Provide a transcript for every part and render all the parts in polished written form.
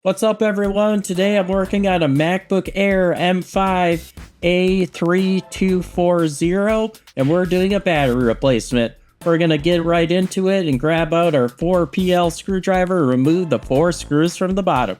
What's up, everyone? Today I'm working on a MacBook Air M5 A3240, and we're doing a battery replacement. We're going to get right into it and grab out our 4PL screwdriver and remove the 4 screws from the bottom.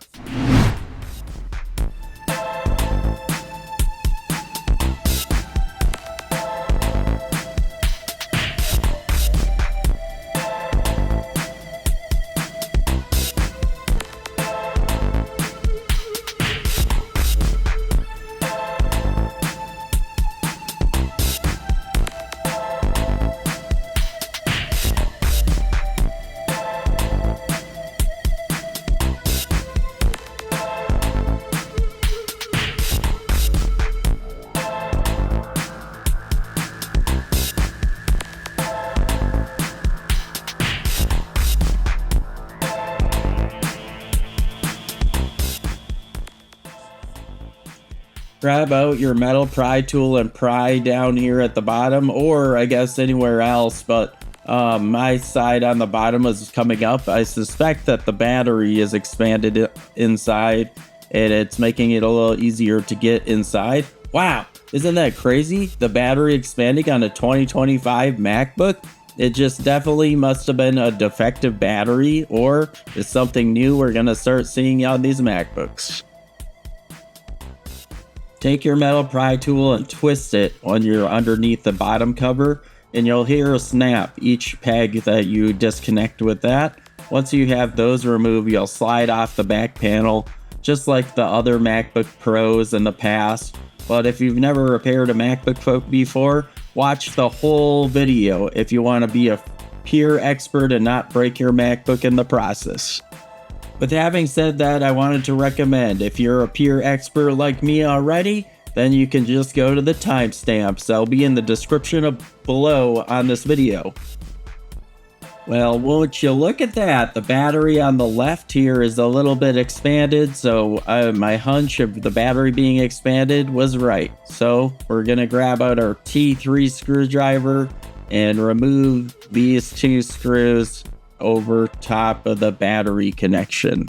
Grab out your metal pry tool and pry down here at the bottom, or I guess anywhere else, but my side on the bottom is coming up. I suspect that the battery is expanded inside and it's making it a little easier to get inside. Wow, isn't that crazy? The battery expanding on a 2025 MacBook? It just definitely must have been a defective battery, or is something new we're gonna start seeing on these MacBooks. Take your metal pry tool and twist it when you're underneath the bottom cover, and you'll hear a snap each peg that you disconnect with that. Once you have those removed, you'll slide off the back panel, just like the other MacBook Pros in the past. But if you've never repaired a MacBook Pro before, watch the whole video if you want to be a pure expert and not break your MacBook in the process. With having said that, I wanted to recommend, if you're a pure expert like me already, then you can just go to the timestamps. They'll be in the description below on this video. Well, won't you look at that? The battery on the left here is a little bit expanded, so my hunch of the battery being expanded was right. So we're going to grab out our T3 screwdriver and remove these 2 screws over top of the battery connection.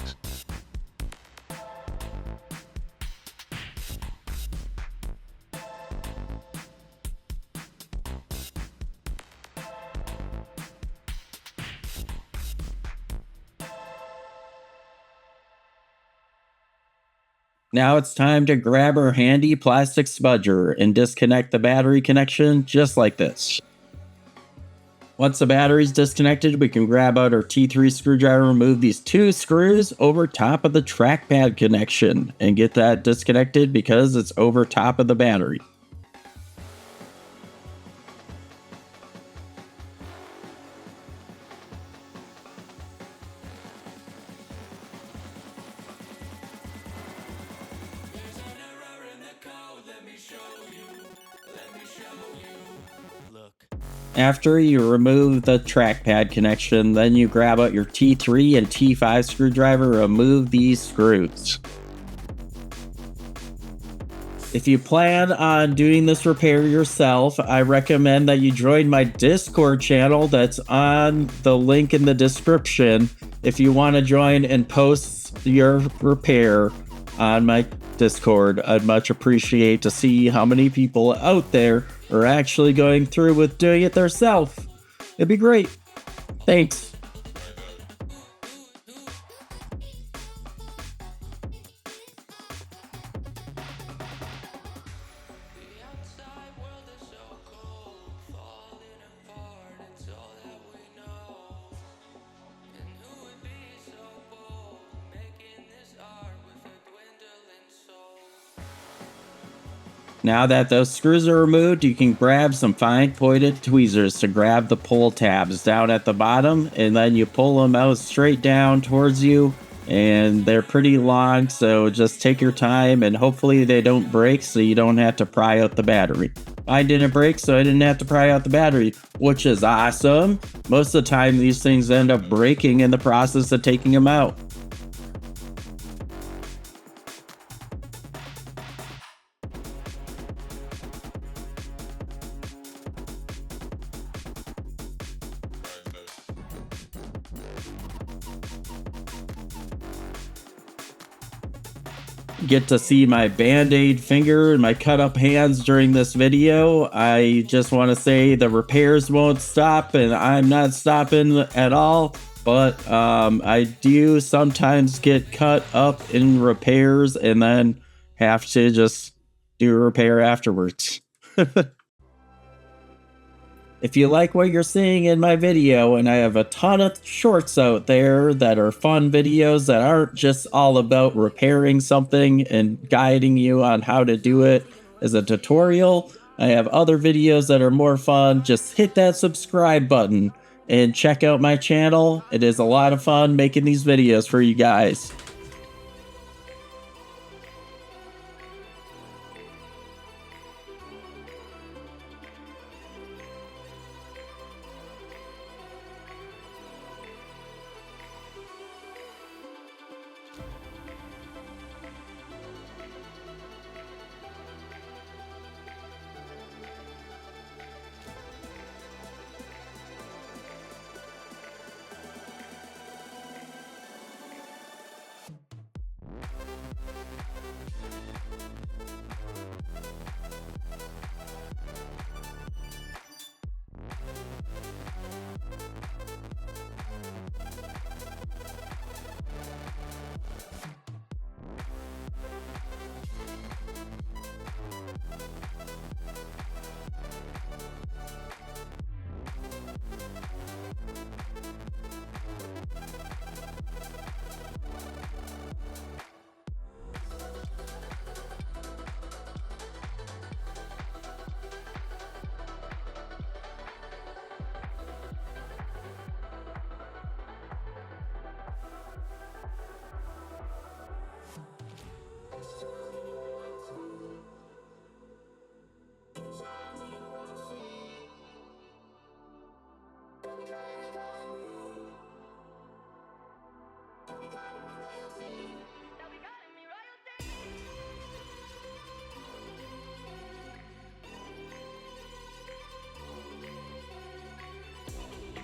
Now it's time to grab our handy plastic spudger and disconnect the battery connection just like this. Once the battery's disconnected, we can grab out our T3 screwdriver, remove these 2 screws over top of the trackpad connection, and get that disconnected because it's over top of the battery. After you remove the trackpad connection, then you grab out your T3 and T5 screwdriver, remove these screws. If you plan on doing this repair yourself, I recommend that you join my Discord channel that's on the link in the description if you want to join and post your repair on my Discord. I'd much appreciate to see how many people out there are actually going through with doing it themselves. It'd be great. Thanks. Now that those screws are removed, you can grab some fine pointed tweezers to grab the pull tabs down at the bottom, and then you pull them out straight down towards you, and they're pretty long, so just take your time and hopefully they don't break so you don't have to pry out the battery. Mine didn't break, so I didn't have to pry out the battery, which is awesome. Most of the time these things end up breaking in the process of taking them out. get to see my band-aid finger and my cut up hands during this video, I just want to say the repairs won't stop, and I'm not stopping at all. But I do sometimes get cut up in repairs and then have to just do a repair afterwards. If you like what you're seeing in my video, and I have a ton of shorts out there that are fun videos that aren't just all about repairing something and guiding you on how to do it as a tutorial, I have other videos that are more fun. Just hit that subscribe button and check out my channel. It is a lot of fun making these videos for you guys.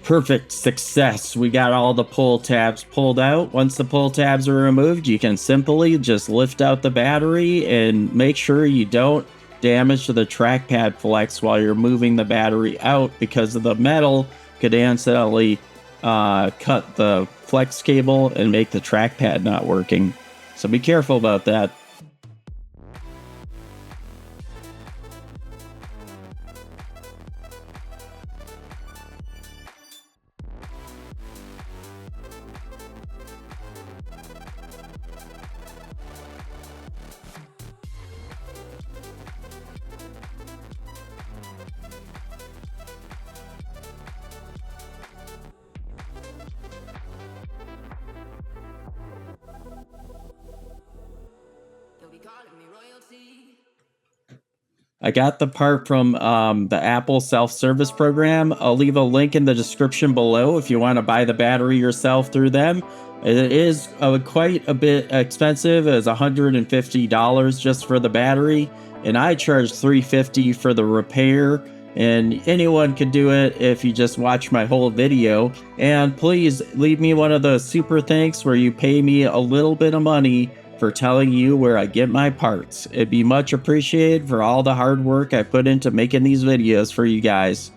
Perfect success. We got all the pull tabs pulled out. Once the pull tabs are removed, you can simply just lift out the battery and make sure you don't damage the trackpad flex while you're moving the battery out, because of the metal could accidentally cut the flex cable and make the trackpad not working. So be careful about that. I got the part from the Apple self-service program. I'll leave a link in the description below if you want to buy the battery yourself through them. It is quite a bit expensive. It's $150 just for the battery, and I charge $350 for the repair. And anyone could do it if you just watch my whole video. And please leave me one of those super thanks where you pay me a little bit of money for telling you where I get my parts. It'd be much appreciated for all the hard work I put into making these videos for you guys.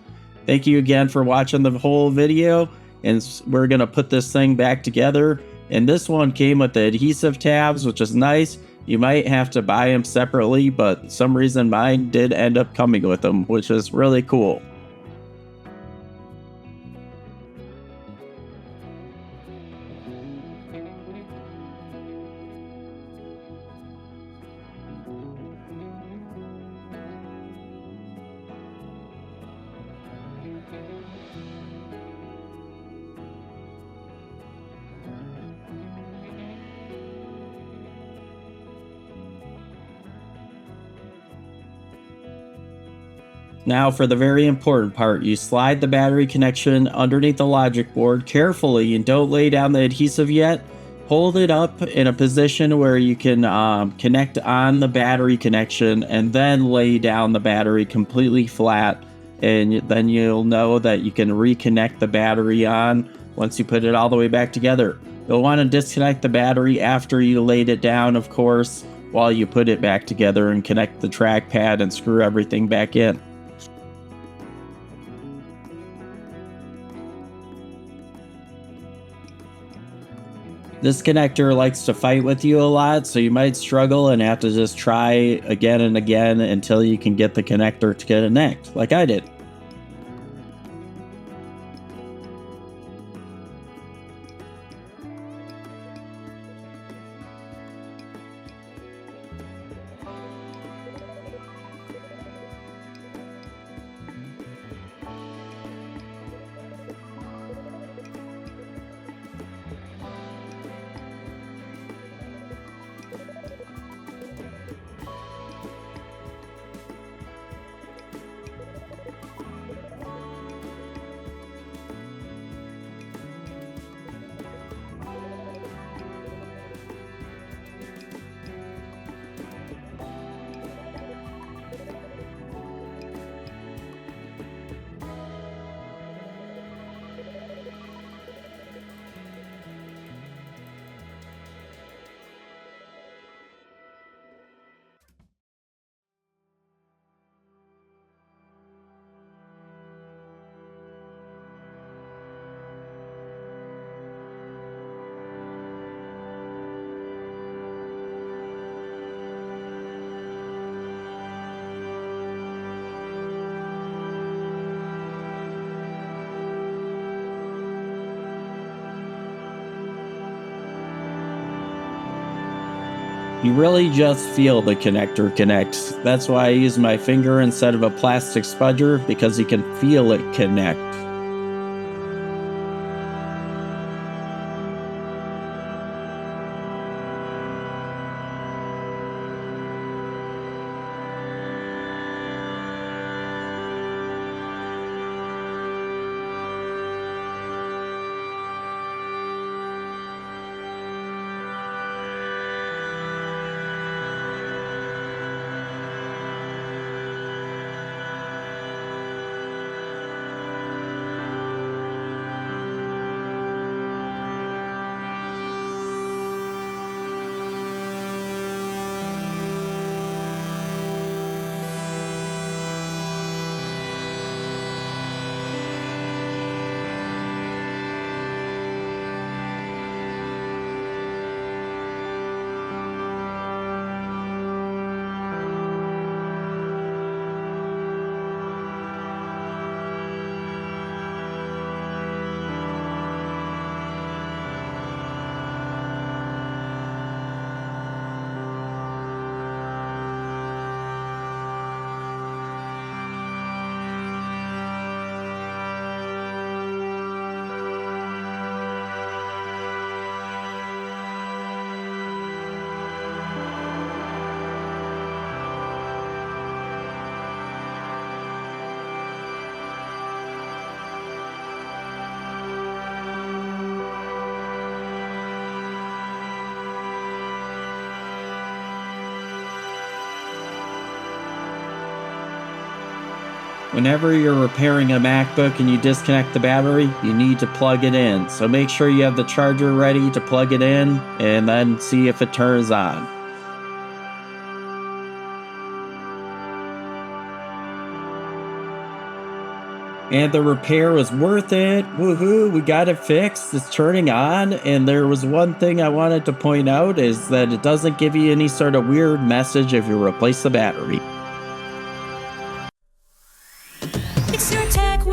Thank you again for watching the whole video, and we're gonna put this thing back together. And this one came with the adhesive tabs, which is nice. You might have to buy them separately, but some reason mine did end up coming with them, which is really cool. Now for the very important part, you slide the battery connection underneath the logic board carefully and don't lay down the adhesive yet. Hold it up in a position where you can connect on the battery connection, and then lay down the battery completely flat, and then you'll know that you can reconnect the battery on once you put it all the way back together. You'll want to disconnect the battery after you laid it down, of course, while you put it back together and connect the trackpad and screw everything back in. This connector likes to fight with you a lot, so you might struggle and have to just try again and again until you can get the connector to connect, like I did. You really just feel the connector connects. That's why I use my finger instead of a plastic spudger, because you can feel it connect. Whenever you're repairing a MacBook and you disconnect the battery, you need to plug it in. So make sure you have the charger ready to plug it in and then see if it turns on. And the repair was worth it. Woohoo, we got it fixed. It's turning on. And there was one thing I wanted to point out is that it doesn't give you any sort of weird message if you replace the battery. It's your tech